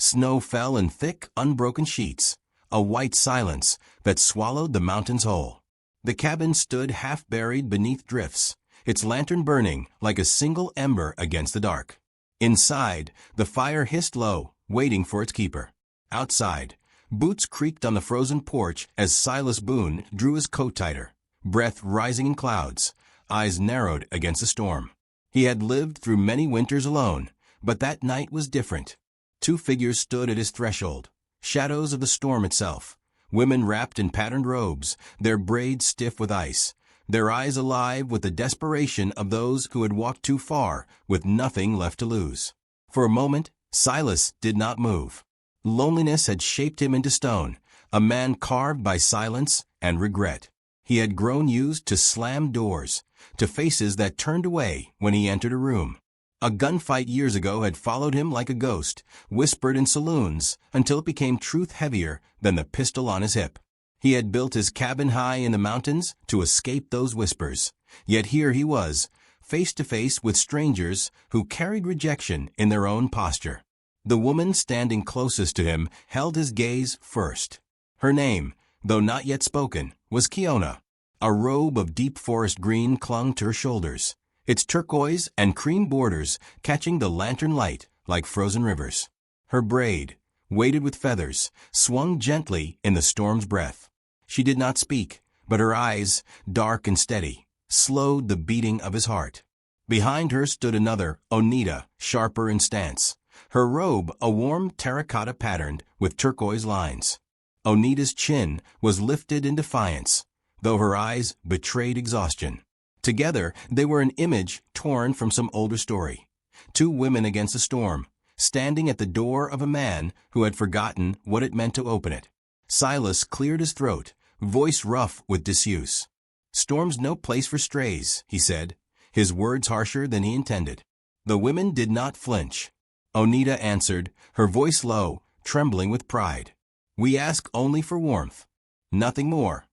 Snow fell in thick, unbroken sheets, a white silence that swallowed the mountains whole. The cabin stood half-buried beneath drifts, its lantern burning like a single ember against the dark. Inside, the fire hissed low, waiting for its keeper. Outside, boots creaked on the frozen porch as Silas Boone drew his coat tighter, breath rising in clouds, eyes narrowed against the storm. He had lived through many winters alone, but that night was different. Two figures stood at his threshold, shadows of the storm itself, women wrapped in patterned robes, their braids stiff with ice, their eyes alive with the desperation of those who had walked too far with nothing left to lose. For a moment, Silas did not move. Loneliness had shaped him into stone, a man carved by silence and regret. He had grown used to slammed doors, to faces that turned away when he entered a room. A gunfight years ago had followed him like a ghost, whispered in saloons, until it became truth heavier than the pistol on his hip. He had built his cabin high in the mountains to escape those whispers. Yet here he was, face to face with strangers who carried rejection in their own posture. The woman standing closest to him held his gaze first. Her name, though not yet spoken, was Kiona. A robe of deep forest green clung to her shoulders, its turquoise and cream borders catching the lantern light like frozen rivers. Her braid, weighted with feathers, swung gently in the storm's breath. She did not speak, but her eyes, dark and steady, slowed the beating of his heart. Behind her stood another, Oneida, sharper in stance, her robe a warm terracotta patterned with turquoise lines. Oneida's chin was lifted in defiance, though her eyes betrayed exhaustion. Together, they were an image torn from some older story. Two women against a storm, standing at the door of a man who had forgotten what it meant to open it. Silas cleared his throat, voice rough with disuse. "Storm's no place for strays," he said, his words harsher than he intended. The women did not flinch. Oneida answered, her voice low, trembling with pride. "We ask only for warmth, nothing more."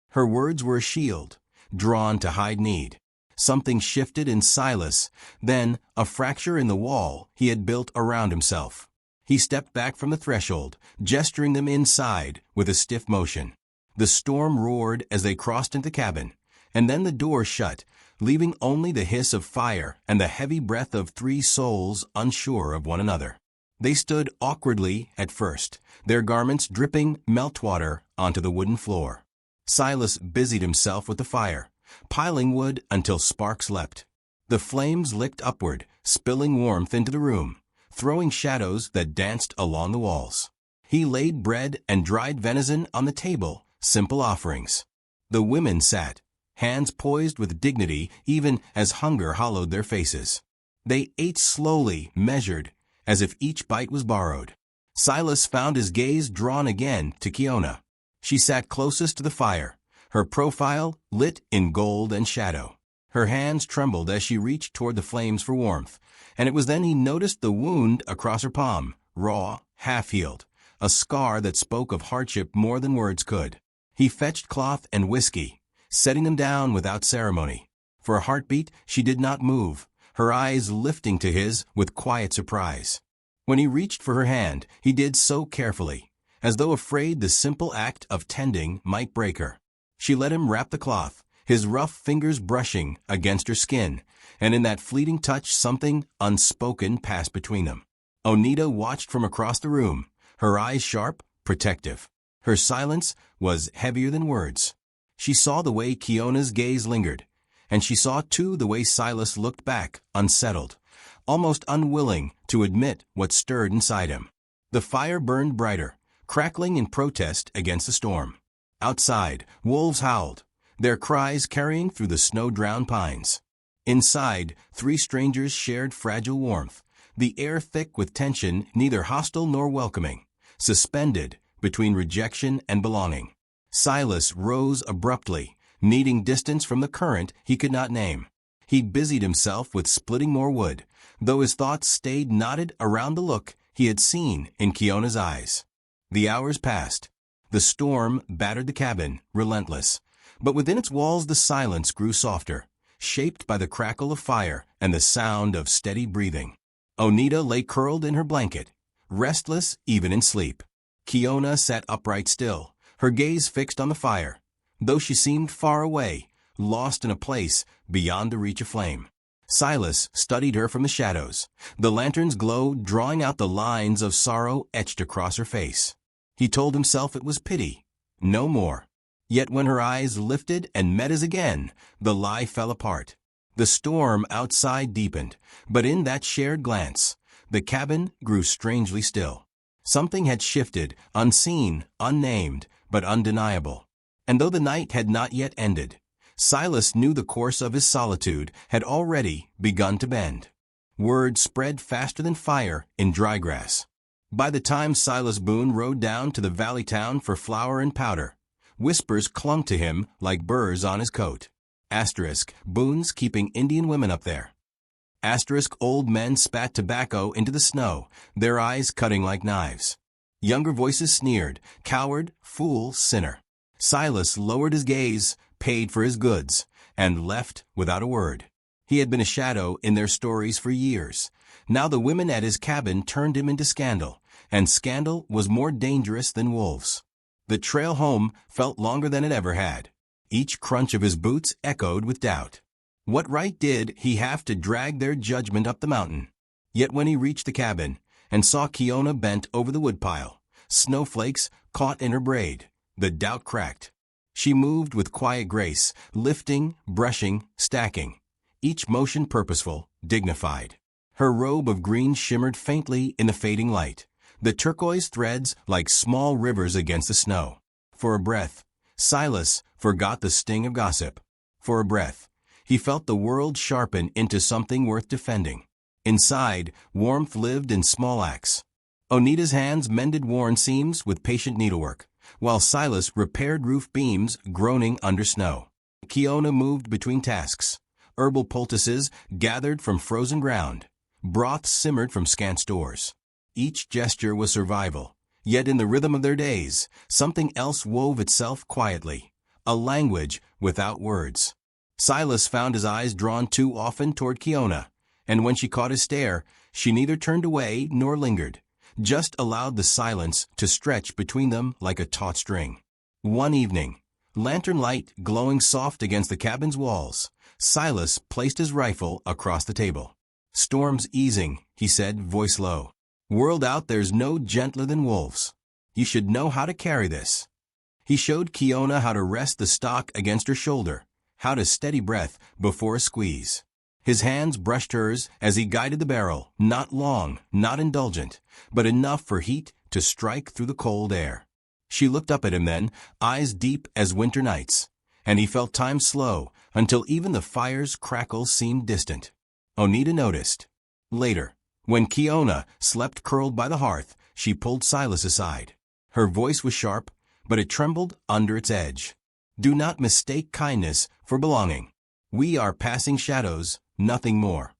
Her words were a shield, drawn to hide need. Something shifted in Silas, then a fracture in the wall he had built around himself. He stepped back from the threshold, gesturing them inside with a stiff motion. The storm roared as they crossed into the cabin, and then the door shut, leaving only the hiss of fire and the heavy breath of three souls unsure of one another. They stood awkwardly at first, their garments dripping meltwater onto the wooden floor. Silas busied himself with the fire, piling wood until sparks leapt. The flames licked upward, spilling warmth into the room, throwing shadows that danced along the walls. He laid bread and dried venison on the table, simple offerings. The women sat, hands poised with dignity even as hunger hollowed their faces. They ate slowly, measured, as if each bite was borrowed. Silas found his gaze drawn again to Kiona. She sat closest to the fire, her profile lit in gold and shadow. Her hands trembled as she reached toward the flames for warmth, and it was then he noticed the wound across her palm, raw, half-healed, a scar that spoke of hardship more than words could. He fetched cloth and whiskey, setting them down without ceremony. For a heartbeat, she did not move, her eyes lifting to his with quiet surprise. When he reached for her hand, he did so carefully, as though afraid the simple act of tending might break her. She let him wrap the cloth, his rough fingers brushing against her skin, and in that fleeting touch something unspoken passed between them. Oneida watched from across the room, her eyes sharp, protective. Her silence was heavier than words. She saw the way Kiona's gaze lingered, and she saw too the way Silas looked back, unsettled, almost unwilling to admit what stirred inside him. The fire burned brighter, crackling in protest against the storm. Outside, wolves howled, their cries carrying through the snow-drowned pines. Inside, three strangers shared fragile warmth, the air thick with tension neither hostile nor welcoming, suspended between rejection and belonging. Silas rose abruptly, needing distance from the current he could not name. He busied himself with splitting more wood, though his thoughts stayed knotted around the look he had seen in Kiona's eyes. The hours passed. The storm battered the cabin, relentless, but within its walls the silence grew softer, shaped by the crackle of fire and the sound of steady breathing. Oneida lay curled in her blanket, restless even in sleep. Kiona sat upright still, her gaze fixed on the fire, though she seemed far away, lost in a place beyond the reach of flame. Silas studied her from the shadows, the lantern's glow drawing out the lines of sorrow etched across her face. He told himself it was pity, no more. Yet when her eyes lifted and met his again, the lie fell apart. The storm outside deepened, but in that shared glance, the cabin grew strangely still. Something had shifted, unseen, unnamed, but undeniable. And though the night had not yet ended, Silas knew the course of his solitude had already begun to bend. Word spread faster than fire in dry grass. By the time Silas Boone rode down to the valley town for flour and powder, whispers clung to him like burrs on his coat. Boone's keeping Indian women up there. Old men spat tobacco into the snow, their eyes cutting like knives. Younger voices sneered, coward, fool, sinner. Silas lowered his gaze, paid for his goods, and left without a word. He had been a shadow in their stories for years. Now the women at his cabin turned him into scandal, and scandal was more dangerous than wolves. The trail home felt longer than it ever had. Each crunch of his boots echoed with doubt. What right did he have to drag their judgment up the mountain? Yet when he reached the cabin and saw Kiona bent over the woodpile, snowflakes caught in her braid, the doubt cracked. She moved with quiet grace, lifting, brushing, stacking, each motion purposeful, dignified. Her robe of green shimmered faintly in the fading light, the turquoise threads like small rivers against the snow. For a breath, Silas forgot the sting of gossip. For a breath, he felt the world sharpen into something worth defending. Inside, warmth lived in small acts. Onita's hands mended worn seams with patient needlework, while Silas repaired roof beams groaning under snow. Kiona moved between tasks. Herbal poultices gathered from frozen ground. Broth simmered from scant stores. Each gesture was survival, yet in the rhythm of their days, something else wove itself quietly, a language without words. Silas found his eyes drawn too often toward Kiona, and when she caught his stare, she neither turned away nor lingered, just allowed the silence to stretch between them like a taut string. One evening, lantern light glowing soft against the cabin's walls, Silas placed his rifle across the table. "Storm's easing," he said, voice low. "World out there's no gentler than wolves. You should know how to carry this." He showed Kiona how to rest the stock against her shoulder, how to steady breath before a squeeze. His hands brushed hers as he guided the barrel, not long, not indulgent, but enough for heat to strike through the cold air. She looked up at him then, eyes deep as winter nights, and he felt time slow until even the fire's crackle seemed distant. Onita noticed. Later, when Kiona slept curled by the hearth, she pulled Silas aside. Her voice was sharp, but it trembled under its edge. "Do not mistake kindness for belonging. We are passing shadows, nothing more."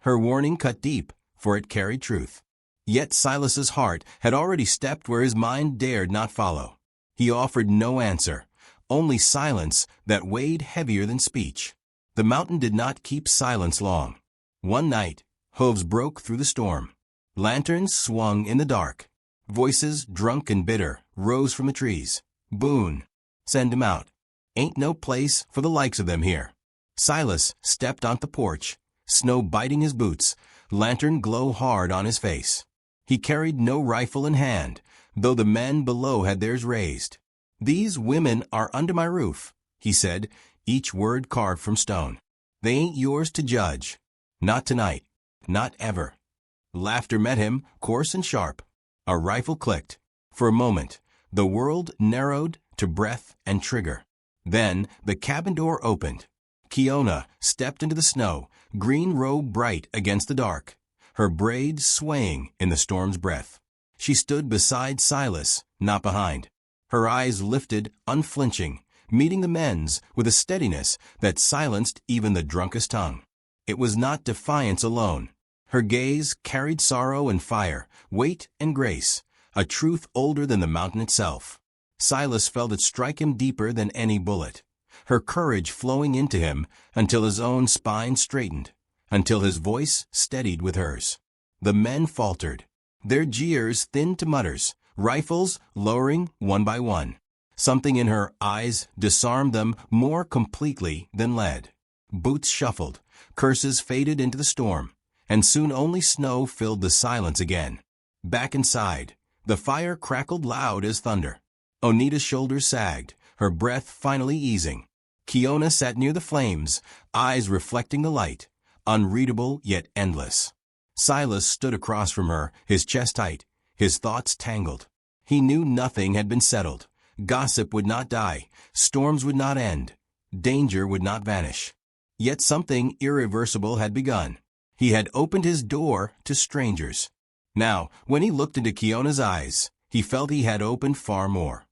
Her warning cut deep, for it carried truth. Yet Silas's heart had already stepped where his mind dared not follow. He offered no answer, only silence that weighed heavier than speech. The mountain did not keep silence long. One night, hooves broke through the storm. Lanterns swung in the dark. Voices, drunk and bitter, rose from the trees. "Boone, send him out. Ain't no place for the likes of them here." Silas stepped onto the porch, snow biting his boots, lantern glow hard on his face. He carried no rifle in hand, though the men below had theirs raised. "These women are under my roof," he said, each word carved from stone. "They ain't yours to judge. Not tonight. Not ever." Laughter met him, coarse and sharp. A rifle clicked. For a moment, the world narrowed to breath and trigger. Then the cabin door opened. Kiona stepped into the snow, green robe bright against the dark, her braids swaying in the storm's breath. She stood beside Silas, not behind. Her eyes lifted, unflinching, meeting the men's with a steadiness that silenced even the drunkest tongue. It was not defiance alone. Her gaze carried sorrow and fire, weight and grace, a truth older than the mountain itself. Silas felt it strike him deeper than any bullet, her courage flowing into him until his own spine straightened, until his voice steadied with hers. The men faltered. Their jeers thinned to mutters, rifles lowering one by one. Something in her eyes disarmed them more completely than lead. Boots shuffled, curses faded into the storm, and soon only snow filled the silence again. Back inside, the fire crackled loud as thunder. Onita's shoulders sagged, her breath finally easing. Kiona sat near the flames, eyes reflecting the light, unreadable yet endless. Silas stood across from her, his chest tight, his thoughts tangled. He knew nothing had been settled. Gossip would not die, storms would not end, danger would not vanish. Yet something irreversible had begun. He had opened his door to strangers. Now, when he looked into Kiona's eyes, he felt he had opened far more.